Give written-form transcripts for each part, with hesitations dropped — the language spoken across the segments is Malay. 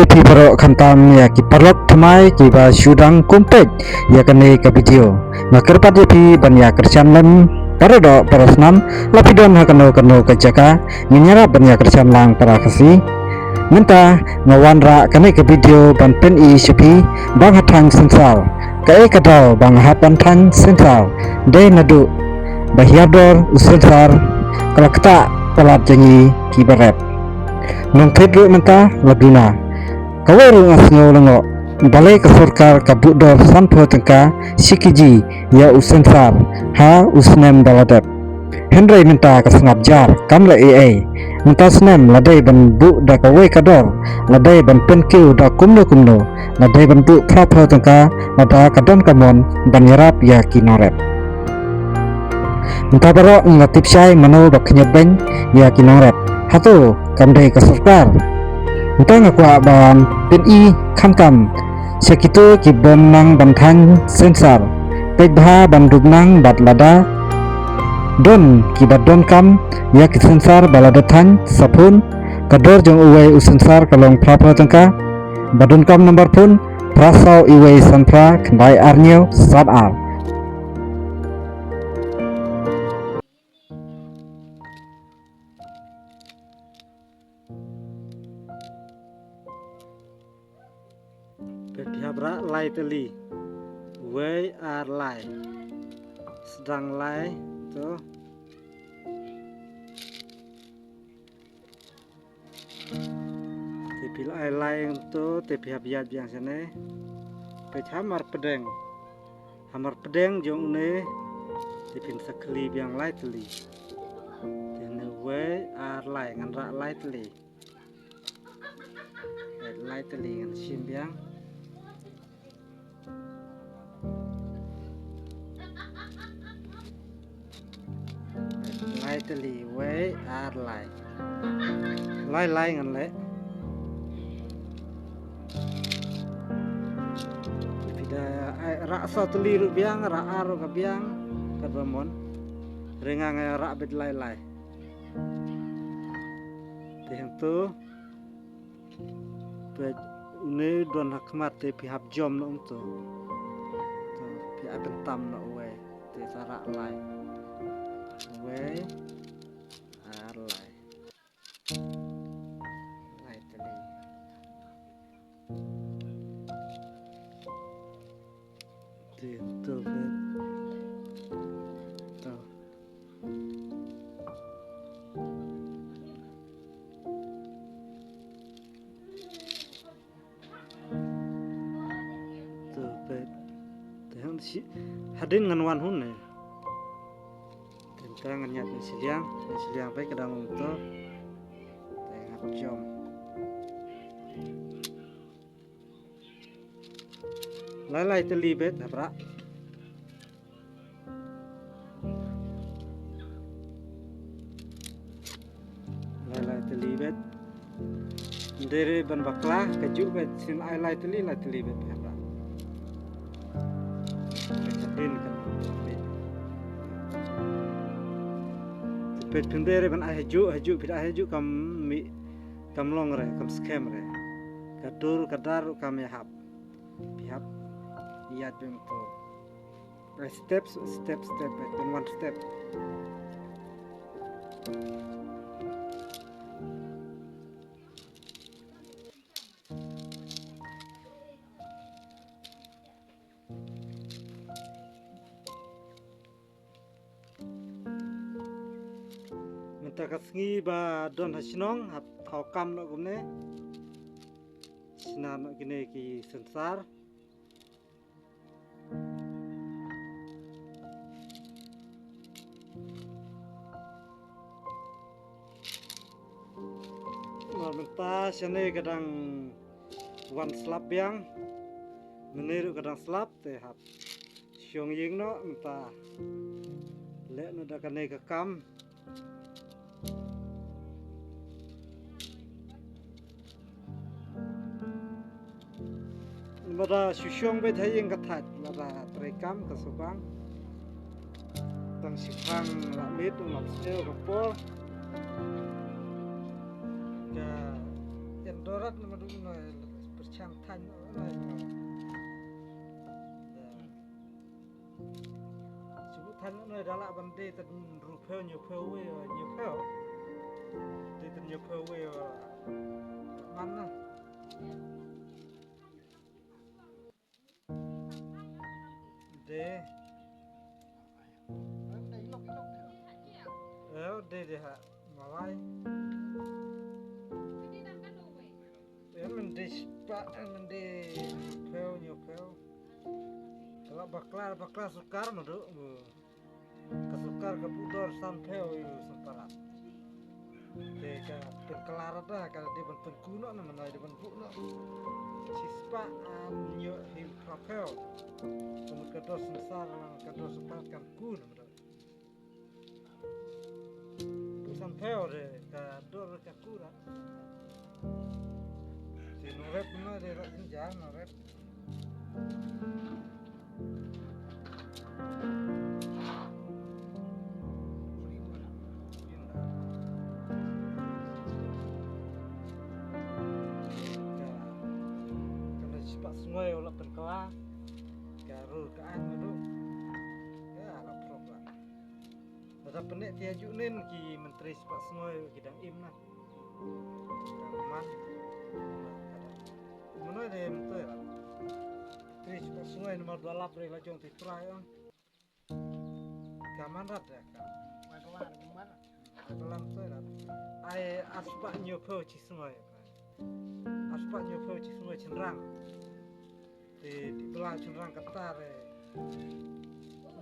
pi paro khantam ya ki parlok thamai ki ba sudang kumpet ya kane ka video makar padi pi ban ya kerjan lem paro do parasnam lapi don hakano kano ka jaka nyinyara ban ya kerjan lang para kasi minta ngawan ra kane ka video ban pen i sipi bang hatang sensal ka kadau bang hapan than sensal de nadu bahiador usensar kalakta palat jangi ki barat nong pedro menta laguna kawaru ngasngo lengo balai ke sarkar kabut dor sanpo tengka sikiji ya usensar ha usnem daladep Henry minta ke sengap jar kamla AA minta snem ladai ban bu da kawai kador ladai ban penkiu da kumno ladai ban bu prapo tengka lada kadon kamon ban yarap ya kinorep minta baro ngatip syai mano baknya ben ya kinorep hatu kamdai ke sarkar minta ngakwa ban PNI khamkam sekitu ki bom nang bantang sensar pebha bandug nang batlada don ki badon kam ya ki sensar baladatan sapun kador jong uwe usensar kalong prapa tengka badon kam nomor pun prasau iwe sanpra kendai arnyo sat ar Pihapra lai teli we ar lai sedang lai tu tepi lai tu tepi habiat yang sana pe hamar pedeng jong ne tepi sakli biang lai teli tene we ar lai ngan ra lai teli ngan sim biang lai teli we ar lai ngan le pida ra so teli ru biang ra aro ka biang kadamon rengang ra bet lai teng tu pe ne don hakmat te pihap jom no tu pi aben tam no we te sara lai we ar lai teli tu si hadin ngan wan hun ne tentang nyat siliang pe kadang to tengah jom lai teli bet abra lai teli bet dere ban bakla kaju bet sin lai teli bet abra pet pendere ban haju kam long re kam scam re kadar kam yahap pihap iat bem to step in one step kasngi ba don hasinong hat kam no gumne sinan no gine ki sensar menta sene kadang wan slap biang meniru kadang slap te hat syong ying no menta le no da kane ka kam mada syong bet hayeng kathat mada trekam kasubang tang sipang lamit umat sel kapol ka endorat namadung no chạm thanh rồi chú thanh nơi đó là vấn đề tận rụp phèo nhiều phèo thì tận nhiều phèo về bắn à để để hả mà vai mình đi spa mình đi phèo nhiều phèo kalau baklar sukar menurut kesukar ke pudor sampai semparat deka berkelar dah kalau di bentuk kuno namanya di bentuk no cispa nyo him profil kemudian kedos besar kedos sepatkan kun menurut sampai deh kador ke kurang si norep mana dia tak senjang norep semua ulah berkelah garul kaan itu ya ala problem tetap penek tiajunin ki menteri sepak semua kidang imna kaman mana ada menteri lah menteri sepak semua nomor 28 dari lajong titrai kaman rat ya kan dalam tu lah ai aspak nyopo ci semua aspak nyopo ci semua cenderang di belah cenderang ketar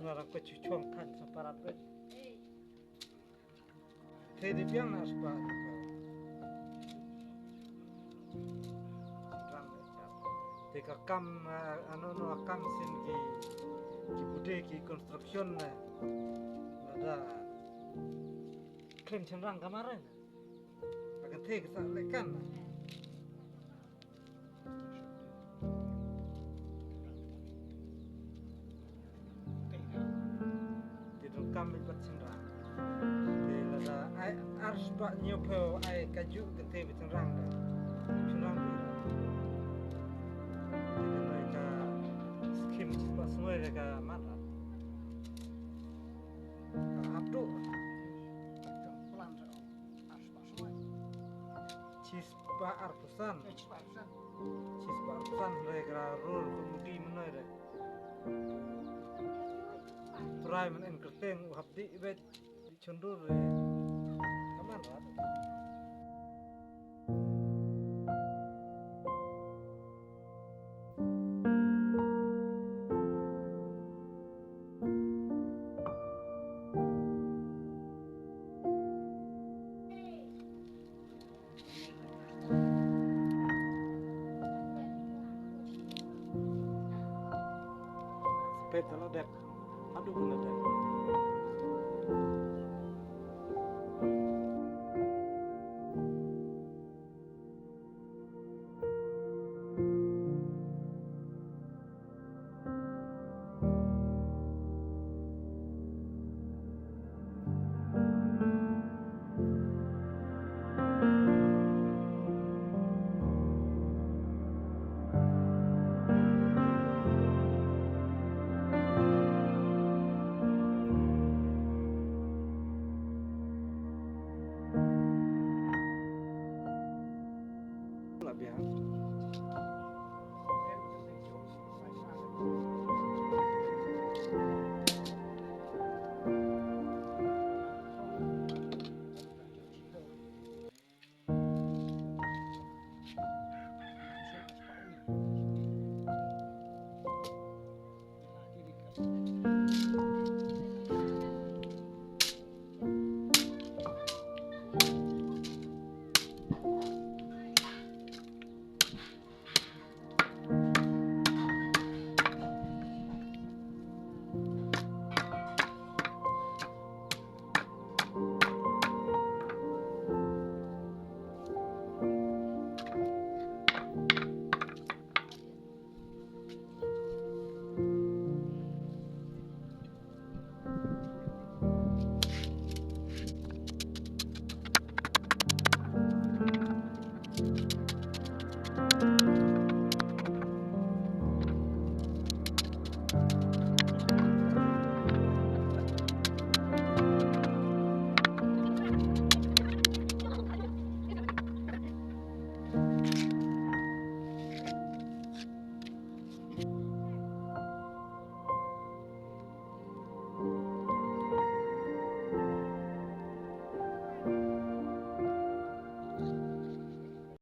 ngarang ke cucung kan separat bet di biang aspak cenderang becap di kam anu kam sin ki bude ki construction ada klaim cenderang kemarin akan kesalahan kami bercenderang, bila harus buat nyopo ai kaju kete bercenderang dah, cenderang bila, jadi mereka skim cepat semua mereka marah, abdu, pelan harus pak semua, cispa arpusan mereka rule kemudian mana dah. Prai men enkerteng habdi bet dicundur kaman rat sepet kalau dek aduh bener deh